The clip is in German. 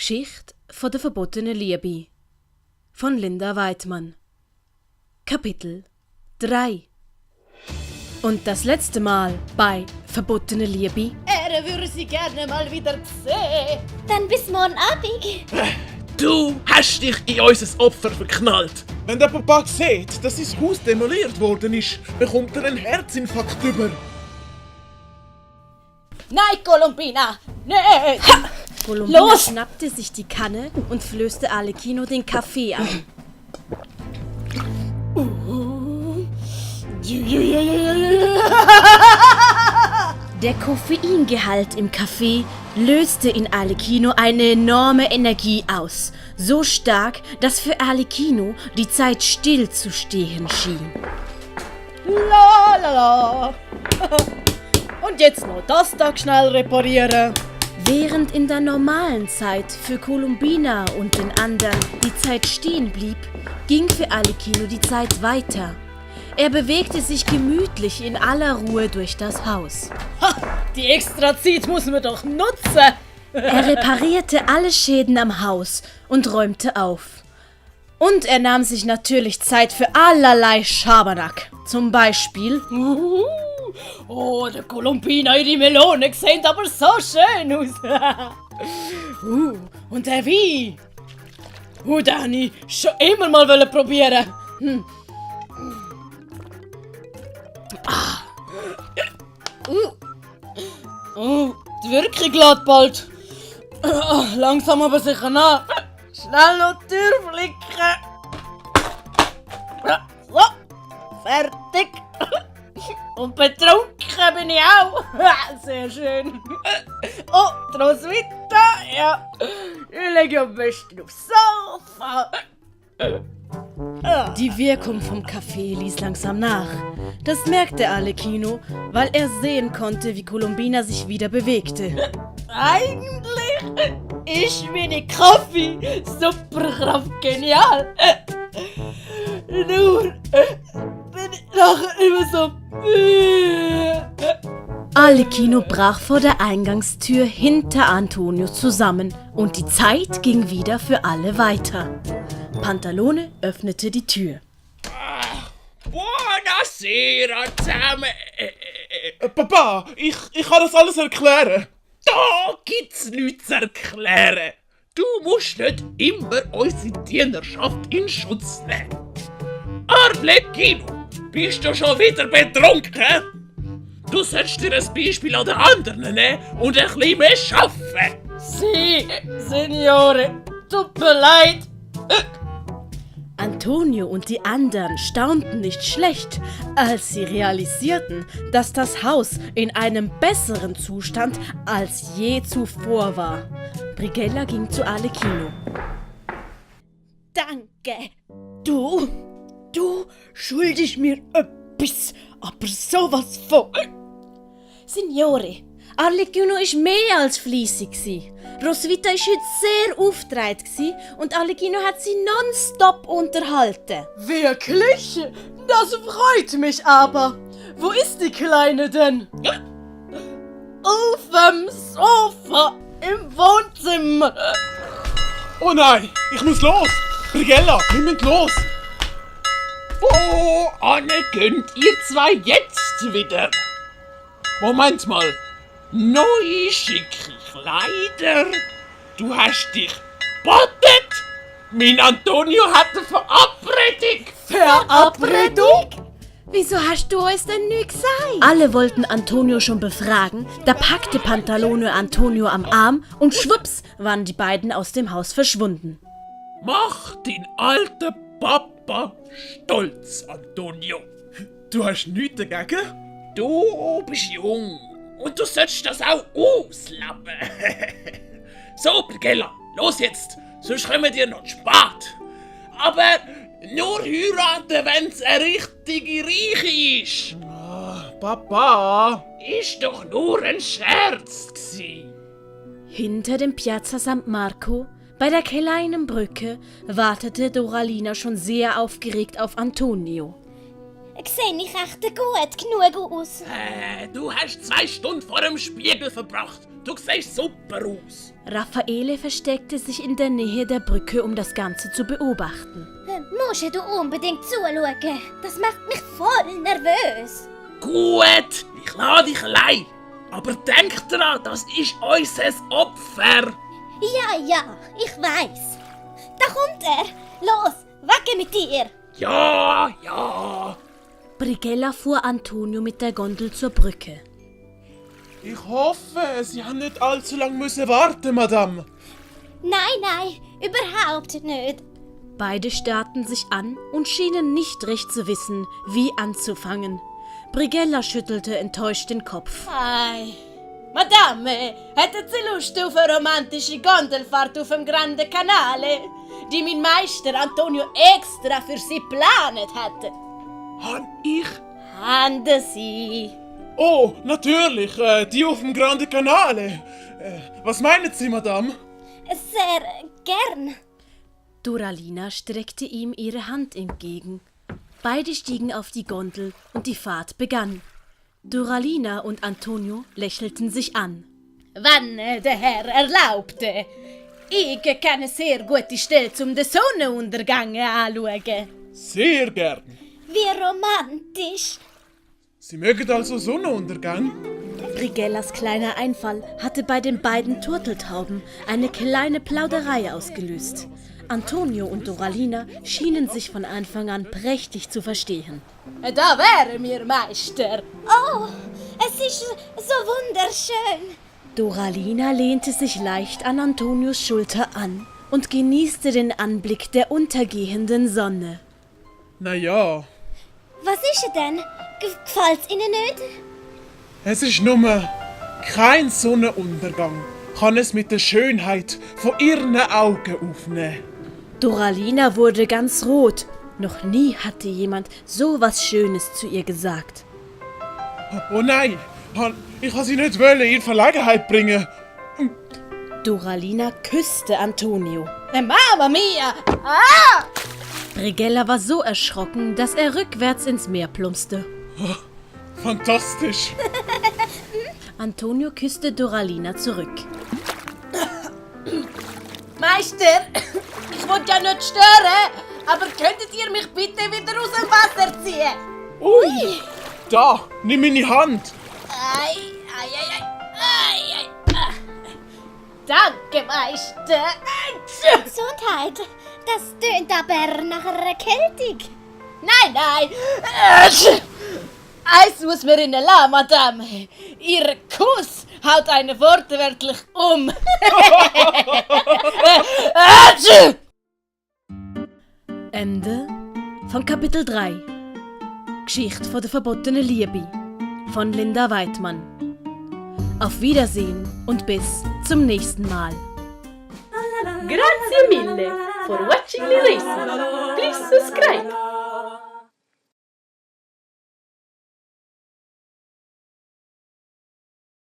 Geschichte von der verbotenen Liebe von Linda Weidmann. Kapitel 3. Und das letzte Mal bei Verbotene Liebe. Er würde sie gerne mal wieder sehen. Dann bis morgen Abend. Du hast dich in unser Opfer verknallt. Wenn der Papa sieht, dass sein Haus demoliert worden ist, bekommt er einen Herzinfarkt über. Nein, Columbina! Nein! Columbina Los! schnappte sich die Kanne und flößte Arlecchino den Kaffee an. Der Koffeingehalt im Kaffee löste in Arlecchino eine enorme Energie aus. So stark, dass für Arlecchino die Zeit still zu stehen schien. La la la! Und jetzt noch das da schnell reparieren. Während in der normalen Zeit für Columbina und den anderen die Zeit stehen blieb, ging für Arlecchino die Zeit weiter. Er bewegte sich gemütlich in aller Ruhe durch das Haus. Ha, die Extrazeit muss man doch nutzen. Er reparierte alle Schäden am Haus und räumte auf. Und er nahm sich natürlich Zeit für allerlei Schabernack. Zum Beispiel... Oh, der Columbina und die Melone sehen aber so schön aus. Und der Wein. Den habe ich schon immer mal probieren. Die Wirkung lädt bald. Langsam aber sicher nach. Schnell noch die Tür flicken. So, fertig. Und betrunken bin ich auch. Sehr schön. Oh, die Roswitha. Ja. Ich lege am besten aufs Sofa. Die Wirkung vom Kaffee ließ langsam nach. Das merkte Arlecchino, weil er sehen konnte, wie Columbina sich wieder bewegte. Eigentlich ist meine Kaffee Superkraft genial. Nur bin ich nachher immer so müde. Arlecchino brach vor der Eingangstür hinter Antonio zusammen und die Zeit ging wieder für alle weiter. Pantalone öffnete die Tür. Buonasera zusammen. Papa, ich kann das alles erklären. Da gibt's nichts zu erklären. Du musst nicht immer unsere Dienerschaft in Schutz nehmen. Arlecchino, bist du schon wieder betrunken? Du sollst dir ein Beispiel an den anderen nehmen und ein bisschen mehr arbeiten. Sie, Signore, tut mir leid. Antonio und die anderen staunten nicht schlecht, als sie realisierten, dass das Haus in einem besseren Zustand als je zuvor war. Brighella ging zu Arlecchino. Danke. Du schuldest mir etwas, aber sowas von. Signore, Arlecchino war mehr als fleissig gsi. Roswitha war heute sehr aufgedreht und Arlecchino hat sie nonstop unterhalten. Wirklich? Das freut mich aber. Wo ist die Kleine denn? Auf dem Sofa im Wohnzimmer. Oh nein, ich muss los. Brighella, wir müssen los. Wo geht ihr zwei jetzt wieder? Moment mal. Neue schicke Kleider? Du hast dich bottet? Mein Antonio hat eine Verabredung. Verabredung? Wieso hast du uns denn nicht gesagt? Alle wollten Antonio schon befragen, da packte Pantalone Antonio am Arm und schwupps waren die beiden aus dem Haus verschwunden. Mach den alten Papa stolz, Antonio. Du hast nichts dagegen? Du bist jung und du sollst das auch auslappen. So, Brighella, los jetzt, sonst kommen dir noch zu spät. Aber nur heiraten, wenn's eine richtige Reiche ist. Papa. Ist doch nur ein Scherz gsi. Hinter dem Piazza San Marco, bei der kleinen Brücke, wartete Doralina schon sehr aufgeregt auf Antonio. Sehe ich echt gut genug aus? Du hast 2 Stunden vor dem Spiegel verbracht. du siehst super aus. Raffaele versteckte sich in der Nähe der Brücke, um das Ganze zu beobachten. Musst du unbedingt zuschauen. Das macht mich voll nervös. Gut, ich lasse dich allein. Aber denk dran, das ist unser Opfer. Ja, ich weiß. Da kommt er. Los, weg mit dir. Ja. Brighella fuhr Antonio mit der Gondel zur Brücke. Ich hoffe, Sie haben nicht allzu lange müssen warten, Madame. Nein, überhaupt nicht. Beide starrten sich an und schienen nicht recht zu wissen, wie anzufangen. Brighella schüttelte enttäuscht den Kopf. Ei. Madame, hätten Sie Lust auf eine romantische Gondelfahrt auf dem Grande Canale, die mein Meister Antonio extra für Sie geplant hätte? Han ich? Handen Sie. Oh, natürlich, die auf dem Grande Canale. Was meinen Sie, Madame? Sehr gern. Doralina streckte ihm ihre Hand entgegen. Beide stiegen auf die Gondel und die Fahrt begann. Doralina und Antonio lächelten sich an. Wenn der Herr erlaubte. Ich kenne eine sehr gute Stelle, um den Sonnenuntergang anzuschauen. Sehr gern. Wie romantisch. Sie mögen also Sonnenuntergang? Brigellas kleiner Einfall hatte bei den beiden Turteltauben eine kleine Plauderei ausgelöst. Antonio und Doralina schienen sich von Anfang an prächtig zu verstehen. Da wären wir Meister. Oh, es ist so wunderschön. Doralina lehnte sich leicht an Antonios Schulter an und genießte den Anblick der untergehenden Sonne. Na ja, Was ist denn? Gefällt's Ihnen nicht? es ist nur kein Sonnenuntergang. Kann es mit der Schönheit von ihren Augen aufnehmen. Doralina wurde ganz rot. Noch nie hatte jemand so was Schönes zu ihr gesagt. Oh nein, ich kann sie nicht in Verlegenheit bringen. Doralina küsste Antonio. Mamma mia! Brigella war so erschrocken, dass er rückwärts ins Meer plumpste. Fantastisch. Antonio küsste Doralina zurück. Meister, ich wollte ja nicht stören, aber könntet ihr mich bitte wieder aus dem Wasser ziehen? Ui, da, nimm meine Hand. Ei. Danke, Meister. Gesundheit. Das tönt aber nach einer Erkältung. Nein. Eins muss mir Ihnen lassen, Madame. Ihr Kuss haut einen wortwörtlich um. Ende von Kapitel 3. Geschichte von der verbotenen Liebe von Linda Weidmann. Auf Wiedersehen und bis zum nächsten Mal. Grazie mille for watching me listen. Please subscribe.